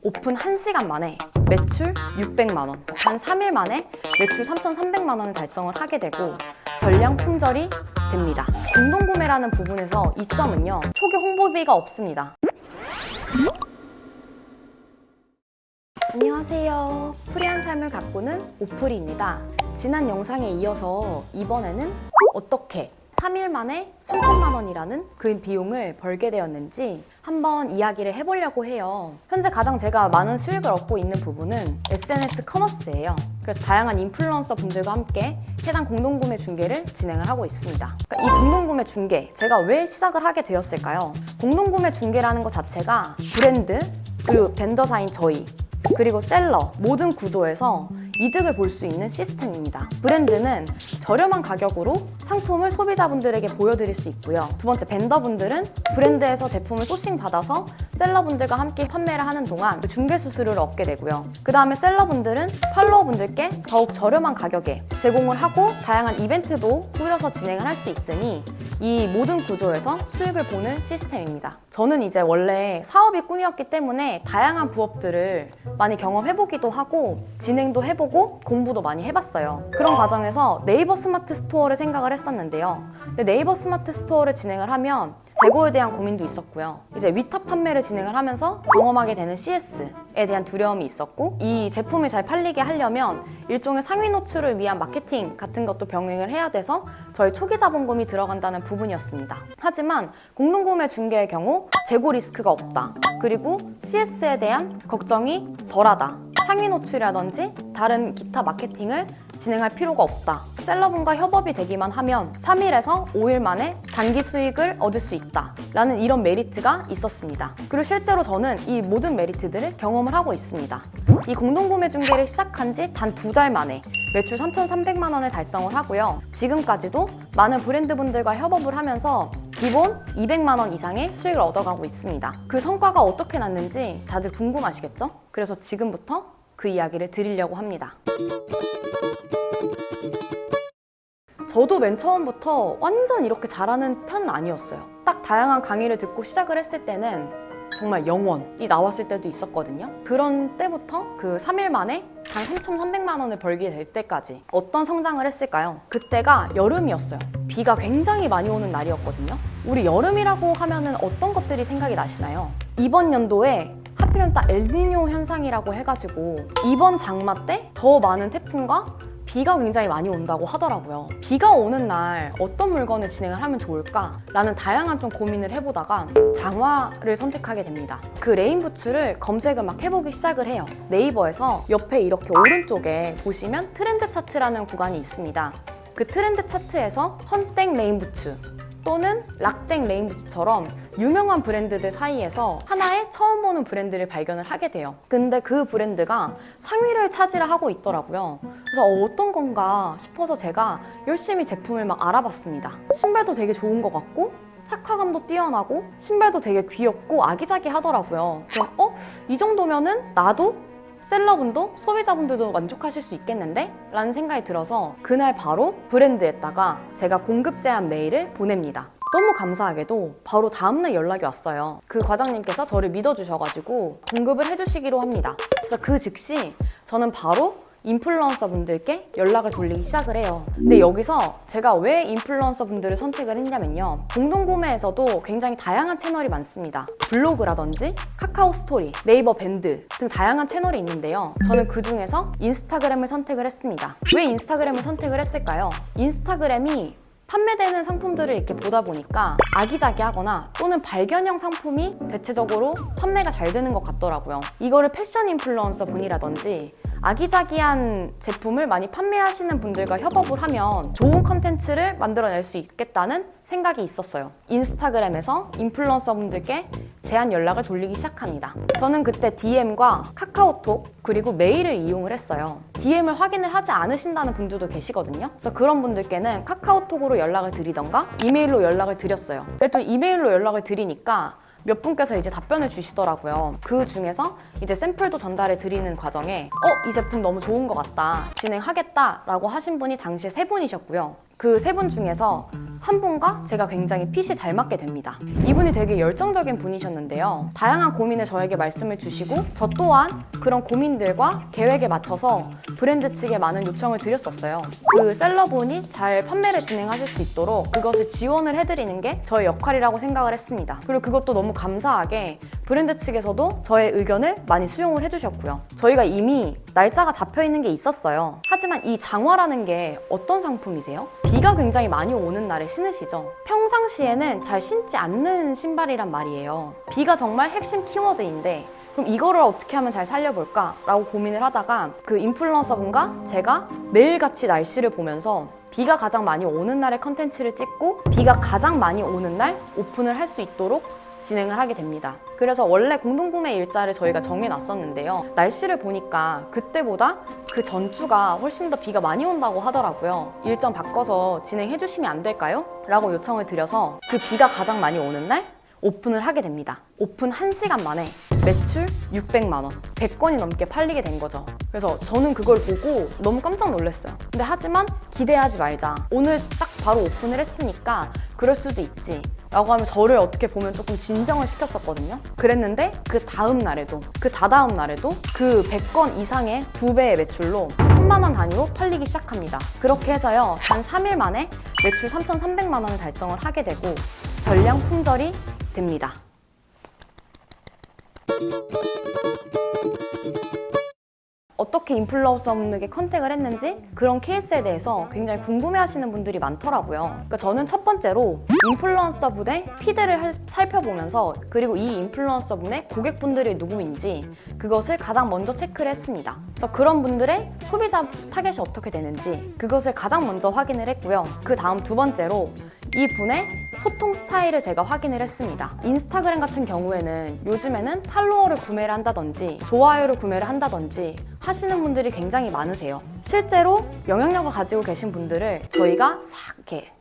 오픈 1시간 만에 매출 600만 원, 단 3일 만에 매출 3,300만 원을 달성을 하게 되고 전량 품절이 됩니다. 공동구매라는 부분에서 이점은요, 초기 홍보비가 없습니다. 안녕하세요. 프리한 삶을 가꾸는 오프리입니다. 지난 영상에 이어서 이번에는 어떻게 3일 만에 3천만 원이라는 그 비용을 벌게 되었는지 한번 이야기를 해보려고 해요. 현재 가장 제가 많은 수익을 얻고 있는 부분은 SNS 커머스예요. 그래서 다양한 인플루언서 분들과 함께 해당 공동구매 중개를 진행을 하고 있습니다. 그러니까 이 공동구매 중개, 제가 왜 시작을 하게 되었을까요? 공동구매 중개라는 것 자체가 브랜드, 그리고 벤더사인 저희, 그리고 셀러 모든 구조에서 이득을 볼 수 있는 시스템입니다. 브랜드는 저렴한 가격으로 상품을 소비자분들에게 보여드릴 수 있고요. 두 번째, 벤더분들은 브랜드에서 제품을 소싱 받아서 셀러분들과 함께 판매를 하는 동안 중개 수수료를 얻게 되고요. 그 다음에 셀러분들은 팔로워분들께 더욱 저렴한 가격에 제공을 하고 다양한 이벤트도 꾸려서 진행을 할 수 있으니 이 모든 구조에서 수익을 보는 시스템입니다. 저는 이제 원래 사업이 꿈이었기 때문에 다양한 부업들을 많이 경험해보기도 하고 진행도 해보고 공부도 많이 해봤어요. 그런 과정에서 네이버 스마트 스토어를 생각을 했었는데요. 근데 네이버 스마트 스토어를 진행을 하면 재고에 대한 고민도 있었고요. 이제 위탁 판매를 진행을 하면서 경험하게 되는 CS에 대한 두려움이 있었고, 이 제품이 잘 팔리게 하려면 일종의 상위 노출을 위한 마케팅 같은 것도 병행을 해야 돼서 저희 초기 자본금이 들어간다는 부분이었습니다. 하지만 공동구매 중개의 경우 재고 리스크가 없다, 그리고 CS에 대한 걱정이 덜하다, 상위 노출이라든지 다른 기타 마케팅을 진행할 필요가 없다, 셀러분과 협업이 되기만 하면 3일에서 5일 만에 단기 수익을 얻을 수 있다 라는 이런 메리트가 있었습니다. 그리고 실제로 저는 이 모든 메리트들을 경험을 하고 있습니다. 이 공동구매 중개를 시작한 지 단 2달 만에 매출 3,300만 원을 달성을 하고요. 지금까지도 많은 브랜드분들과 협업을 하면서 기본 200만 원 이상의 수익을 얻어가고 있습니다. 그 성과가 어떻게 났는지 다들 궁금하시겠죠? 그래서 지금부터 그 이야기를 드리려고 합니다. 저도 맨 처음부터 완전 이렇게 잘하는 편은 아니었어요. 딱 다양한 강의를 듣고 시작을 했을 때는 정말 0원이 나왔을 때도 있었거든요. 그런 때부터 그 3일 만에 단 3,300만 원을 벌게 될 때까지 어떤 성장을 했을까요? 그때가 여름이었어요. 비가 굉장히 많이 오는 날이었거든요. 우리 여름이라고 하면은 어떤 것들이 생각이 나시나요? 이번 연도에 하필이면 딱 엘니뇨 현상이라고 해가지고 이번 장마 때 더 많은 태풍과 비가 굉장히 많이 온다고 하더라고요. 비가 오는 날 어떤 물건을 진행을 하면 좋을까? 라는 다양한 좀 고민을 해보다가 장화를 선택하게 됩니다. 그 레인부츠를 검색을 막 해보기 시작을 해요. 네이버에서 옆에 이렇게 오른쪽에 보시면 트렌드 차트라는 구간이 있습니다. 그 트렌드 차트에서 헌땡 레인부츠 또는 락땡 레인부츠처럼 유명한 브랜드들 사이에서 하나의 처음 보는 브랜드를 발견을 하게 돼요. 근데 그 브랜드가 상위를 차지를 하고 있더라고요. 그래서 어떤 건가 싶어서 제가 열심히 제품을 막 알아봤습니다. 신발도 되게 좋은 것 같고 착화감도 뛰어나고 신발도 되게 귀엽고 아기자기하더라고요. 그럼 이 정도면은 나도 셀러분도 소비자분들도 만족하실 수 있겠는데? 라는 생각이 들어서 그날 바로 브랜드에다가 제가 공급 제안 메일을 보냅니다. 너무 감사하게도 바로 다음날 연락이 왔어요. 그 과장님께서 저를 믿어주셔가지고 공급을 해주시기로 합니다. 그래서 그 즉시 저는 바로 인플루언서 분들께 연락을 돌리기 시작을 해요. 근데 여기서 제가 왜 인플루언서 분들을 선택을 했냐면요, 공동구매에서도 굉장히 다양한 채널이 많습니다. 블로그라든지 카카오 스토리, 네이버 밴드 등 다양한 채널이 있는데요, 저는 그 중에서 인스타그램을 선택을 했습니다. 왜 인스타그램을 선택을 했을까요? 인스타그램이 판매되는 상품들을 이렇게 보다 보니까 아기자기하거나 또는 발견형 상품이 대체적으로 판매가 잘 되는 것 같더라고요. 이거를 패션 인플루언서 분이라든지 아기자기한 제품을 많이 판매하시는 분들과 협업을 하면 좋은 컨텐츠를 만들어낼 수 있겠다는 생각이 있었어요. 인스타그램에서 인플루언서 분들께 제안 연락을 돌리기 시작합니다. 저는 그때 DM과 카카오톡 그리고 메일을 이용을 했어요. DM을 확인을 하지 않으신다는 분들도 계시거든요. 그래서 그런 분들께는 카카오톡으로 연락을 드리던가 이메일로 연락을 드렸어요. 그래도 이메일로 연락을 드리니까 몇 분께서 이제 답변을 주시더라고요. 그 중에서 이제 샘플도 전달해 드리는 과정에 이 제품 너무 좋은 것 같다, 진행하겠다 라고 하신 분이 당시에 3분이셨고요. 그 세 분 중에서 한 분과 제가 굉장히 핏이 잘 맞게 됩니다. 이분이 되게 열정적인 분이셨는데요. 다양한 고민을 저에게 말씀을 주시고 저 또한 그런 고민들과 계획에 맞춰서 브랜드 측에 많은 요청을 드렸었어요. 그 셀러분이 잘 판매를 진행하실 수 있도록 그것을 지원을 해드리는 게 저의 역할이라고 생각을 했습니다. 그리고 그것도 너무 감사하게 브랜드 측에서도 저의 의견을 많이 수용을 해주셨고요. 저희가 이미 날짜가 잡혀있는 게 있었어요. 하지만 이 장화라는 게 어떤 상품이세요? 비가 굉장히 많이 오는 날에 신으시죠? 평상시에는 잘 신지 않는 신발이란 말이에요. 비가 정말 핵심 키워드인데 그럼 이거를 어떻게 하면 잘 살려볼까? 라고 고민을 하다가 그 인플루언서분과 제가 매일같이 날씨를 보면서 비가 가장 많이 오는 날에 컨텐츠를 찍고 비가 가장 많이 오는 날 오픈을 할 수 있도록 진행을 하게 됩니다. 그래서 원래 공동구매 일자를 저희가 정해놨었는데요. 날씨를 보니까 그때보다 그 전주가 훨씬 더 비가 많이 온다고 하더라고요. 일정 바꿔서 진행해 주시면 안 될까요? 라고 요청을 드려서 그 비가 가장 많이 오는 날 오픈을 하게 됩니다. 오픈 1시간 만에 매출 600만 원, 100건이 넘게 팔리게 된 거죠. 그래서 저는 그걸 보고 너무 깜짝 놀랐어요. 근데 하지만 기대하지 말자. 오늘 딱 바로 오픈을 했으니까 그럴 수도 있지. 라고 하면 저를 어떻게 보면 조금 진정을 시켰었거든요. 그랬는데 그 다음 날에도 그 다다음 날에도 그 100건 이상의 2배의 매출로 1000만 원 단위로 팔리기 시작합니다. 그렇게 해서요. 단 3일 만에 매출 3,300만 원을 달성을 하게 되고 전량 품절이 됩니다. 어떻게 인플루언서분에게 컨택을 했는지 그런 케이스에 대해서 굉장히 궁금해하시는 분들이 많더라고요. 그러니까 저는 첫 번째로 인플루언서분의 피드를 살펴보면서 그리고 이 인플루언서분의 고객분들이 누구인지 그것을 가장 먼저 체크를 했습니다. 그래서 그런 분들의 소비자 타겟이 어떻게 되는지 그것을 가장 먼저 확인을 했고요. 그 다음 두 번째로 이 분의 소통 스타일을 제가 확인을 했습니다. 인스타그램 같은 경우에는 요즘에는 팔로워를 구매를 한다든지 좋아요를 구매를 한다든지 하시는 분들이 굉장히 많으세요. 실제로 영향력을 가지고 계신 분들을 저희가 싹 이렇게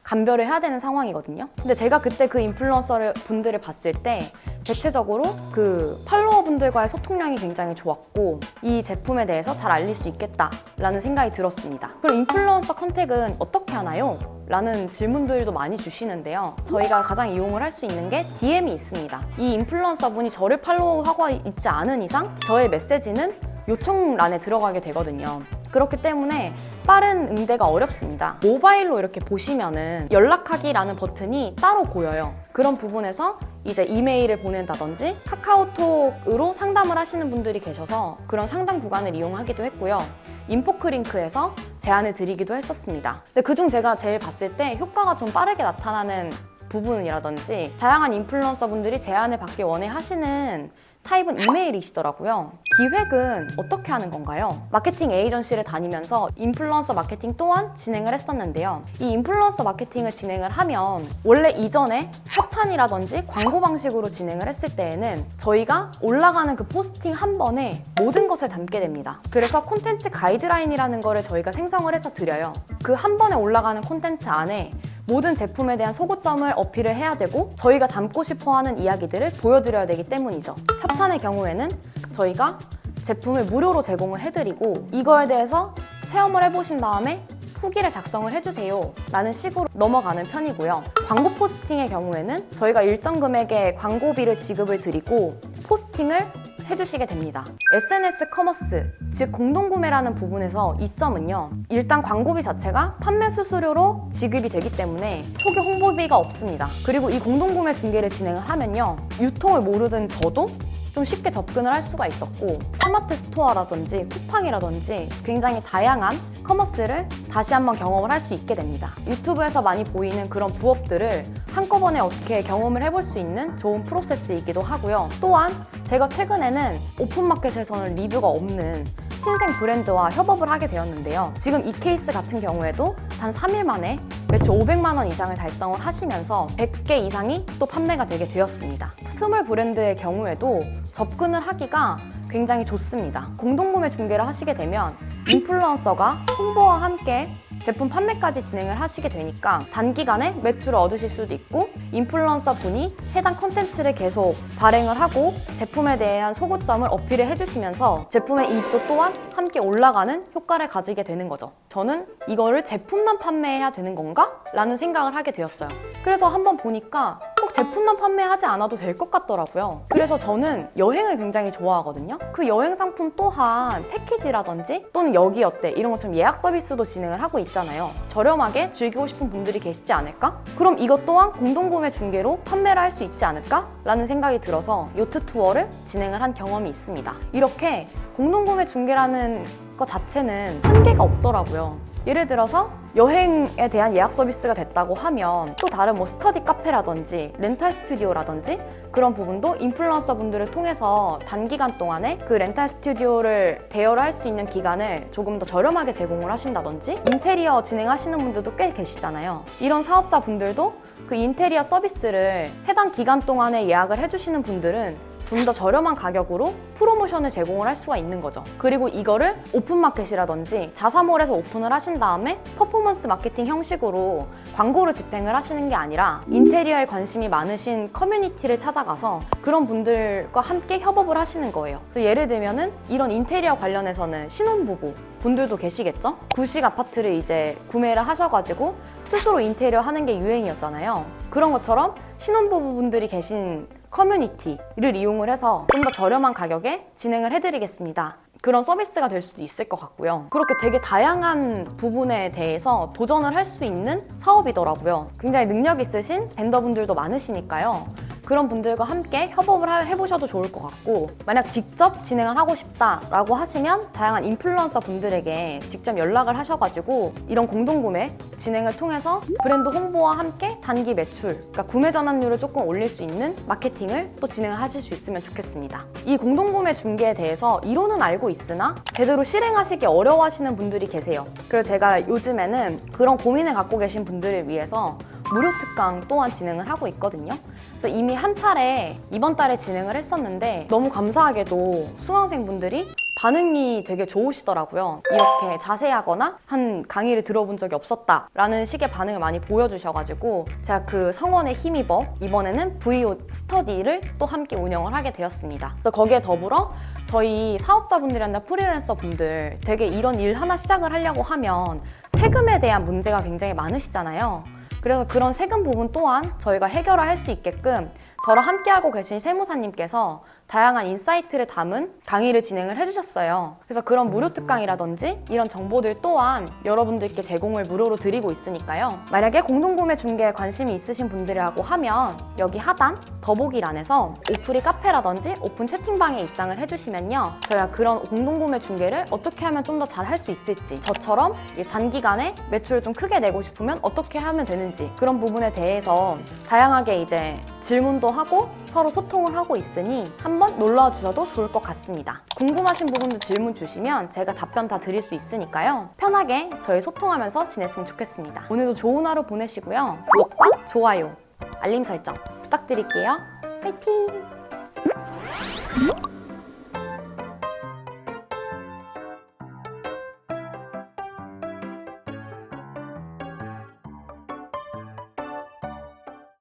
감별을 해야 되는 상황이거든요. 근데 제가 그때 그 인플루언서 분들을 봤을 때 대체적으로 그 팔로워 분들과의 소통량이 굉장히 좋았고 이 제품에 대해서 잘 알릴 수 있겠다라는 생각이 들었습니다. 그럼 인플루언서 컨택은 어떻게 하나요? 라는 질문들도 많이 주시는데요. 저희가 가장 이용을 할 수 있는 게 DM이 있습니다. 이 인플루언서 분이 저를 팔로우하고 있지 않은 이상 저의 메시지는 요청란에 들어가게 되거든요. 그렇기 때문에 빠른 응대가 어렵습니다. 모바일로 이렇게 보시면은 연락하기라는 버튼이 따로 보여요. 그런 부분에서 이제 이메일을 보낸다든지 카카오톡으로 상담을 하시는 분들이 계셔서 그런 상담 구간을 이용하기도 했고요. 인포크링크에서 제안을 드리기도 했었습니다. 근데 그중 제가 제일 봤을 때 효과가 좀 빠르게 나타나는 부분이라든지 다양한 인플루언서 분들이 제안을 받기 원해 하시는 타입은 이메일이시더라고요. 기획은 어떻게 하는 건가요? 마케팅 에이전시를 다니면서 인플루언서 마케팅 또한 진행을 했었는데요. 이 인플루언서 마케팅을 진행을 하면 원래 이전에 협찬이라든지 광고 방식으로 진행을 했을 때에는 저희가 올라가는 그 포스팅 한 번에 모든 것을 담게 됩니다. 그래서 콘텐츠 가이드라인이라는 거를 저희가 생성을 해서 드려요. 그 한 번에 올라가는 콘텐츠 안에 모든 제품에 대한 소구점을 어필을 해야 되고 저희가 담고 싶어하는 이야기들을 보여드려야 되기 때문이죠. 협찬의 경우에는 저희가 제품을 무료로 제공을 해드리고 이거에 대해서 체험을 해보신 다음에 후기를 작성을 해주세요 라는 식으로 넘어가는 편이고요. 광고 포스팅의 경우에는 저희가 일정 금액의 광고비를 지급을 드리고 포스팅을 해주시게 됩니다. SNS 커머스, 즉 공동구매라는 부분에서 이점은요. 일단 광고비 자체가 판매 수수료로 지급이 되기 때문에 초기 홍보비가 없습니다. 그리고 이 공동구매 중개를 진행을 하면요. 유통을 모르던 저도 좀 쉽게 접근을 할 수가 있었고 스마트 스토어라든지 쿠팡이라든지 굉장히 다양한 커머스를 다시 한번 경험을 할 수 있게 됩니다. 유튜브에서 많이 보이는 그런 부업들을 한꺼번에 어떻게 경험을 해볼 수 있는 좋은 프로세스이기도 하고요. 또한 제가 최근에는 오픈마켓에서는 리뷰가 없는 신생 브랜드와 협업을 하게 되었는데요. 지금 이 케이스 같은 경우에도 단 3일 만에 매출 500만 원 이상을 달성을 하시면서 100개 이상이 또 판매가 되게 되었습니다. 스몰 브랜드의 경우에도 접근을 하기가 굉장히 좋습니다. 공동구매 중개를 하시게 되면 인플루언서가 홍보와 함께 제품 판매까지 진행을 하시게 되니까 단기간에 매출을 얻으실 수도 있고 인플루언서 분이 해당 콘텐츠를 계속 발행을 하고 제품에 대한 소고점을 어필을 해주시면서 제품의 인지도 또한 함께 올라가는 효과를 가지게 되는 거죠. 저는 이거를 제품만 판매해야 되는 건가? 라는 생각을 하게 되었어요. 그래서 한번 보니까 꼭 제품만 판매하지 않아도 될 것 같더라고요. 그래서 저는 여행을 굉장히 좋아하거든요. 그 여행 상품 또한 패키지라든지 또는 여기 어때 이런 것처럼 예약 서비스도 진행을 하고 있잖아요. 저렴하게 즐기고 싶은 분들이 계시지 않을까? 그럼 이것 또한 공동구매 중개로 판매를 할 수 있지 않을까? 라는 생각이 들어서 요트 투어를 진행을 한 경험이 있습니다. 이렇게 공동구매 중개라는 것 자체는 한계가 없더라고요. 예를 들어서 여행에 대한 예약 서비스가 됐다고 하면 또 다른 뭐 스터디 카페라든지 렌탈 스튜디오라든지 그런 부분도 인플루언서 분들을 통해서 단기간 동안에 그 렌탈 스튜디오를 대여를 할 수 있는 기간을 조금 더 저렴하게 제공을 하신다든지 인테리어 진행하시는 분들도 꽤 계시잖아요. 이런 사업자 분들도 그 인테리어 서비스를 해당 기간 동안에 예약을 해주시는 분들은 좀 더 저렴한 가격으로 프로모션을 제공을 할 수가 있는 거죠. 그리고 이거를 오픈마켓이라든지 자사몰에서 오픈을 하신 다음에 퍼포먼스 마케팅 형식으로 광고를 집행을 하시는 게 아니라 인테리어에 관심이 많으신 커뮤니티를 찾아가서 그런 분들과 함께 협업을 하시는 거예요. 그래서 예를 들면은 이런 인테리어 관련해서는 신혼부부 분들도 계시겠죠? 구식 아파트를 이제 구매를 하셔가지고 스스로 인테리어 하는 게 유행이었잖아요. 그런 것처럼 신혼부부분들이 계신 커뮤니티를 이용을 해서 좀 더 저렴한 가격에 진행을 해드리겠습니다. 그런 서비스가 될 수도 있을 것 같고요. 그렇게 되게 다양한 부분에 대해서 도전을 할 수 있는 사업이더라고요. 굉장히 능력 있으신 벤더분들도 많으시니까요. 그런 분들과 함께 협업을 해보셔도 좋을 것 같고 만약 직접 진행을 하고 싶다라고 하시면 다양한 인플루언서 분들에게 직접 연락을 하셔가지고 이런 공동구매 진행을 통해서 브랜드 홍보와 함께 단기 매출, 그러니까 구매 전환율을 조금 올릴 수 있는 마케팅을 또 진행을 하실 수 있으면 좋겠습니다. 이 공동구매 중개에 대해서 이론은 알고 있으나 제대로 실행하시기 어려워하시는 분들이 계세요. 그래서 제가 요즘에는 그런 고민을 갖고 계신 분들을 위해서 무료 특강 또한 진행을 하고 있거든요. 그래서 이미 한 차례 이번 달에 진행을 했었는데 너무 감사하게도 수강생분들이 반응이 되게 좋으시더라고요. 이렇게 자세하거나 한 강의를 들어본 적이 없었다라는 식의 반응을 많이 보여주셔가지고 제가 그 성원에 힘입어 이번에는 VO 스터디를 또 함께 운영을 하게 되었습니다. 또 거기에 더불어 저희 사업자분들이나 프리랜서 분들 되게 이런 일 하나 시작을 하려고 하면 세금에 대한 문제가 굉장히 많으시잖아요. 그래서 그런 세금 부분 또한 저희가 해결을 할 수 있게끔 저랑 함께하고 계신 세무사님께서 다양한 인사이트를 담은 강의를 진행을 해주셨어요. 그래서 그런 무료 특강이라든지 이런 정보들 또한 여러분들께 제공을 무료로 드리고 있으니까요. 만약에 공동구매 중개에 관심이 있으신 분들이라고 하면 여기 하단 더보기란에서 오프리 카페라든지 오픈 채팅방에 입장을 해주시면요. 저희가 그런 공동구매 중개를 어떻게 하면 좀 더 잘 할 수 있을지 저처럼 단기간에 매출을 좀 크게 내고 싶으면 어떻게 하면 되는지 그런 부분에 대해서 다양하게 이제 질문도 하고 서로 소통을 하고 있으니 한번 놀러와 주셔도 좋을 것 같습니다. 궁금하신 부분도 질문 주시면 제가 답변 다 드릴 수 있으니까요. 편하게 저희 소통하면서 지냈으면 좋겠습니다. 오늘도 좋은 하루 보내시고요. 구독과 좋아요, 알림 설정 부탁드릴게요. 화이팅!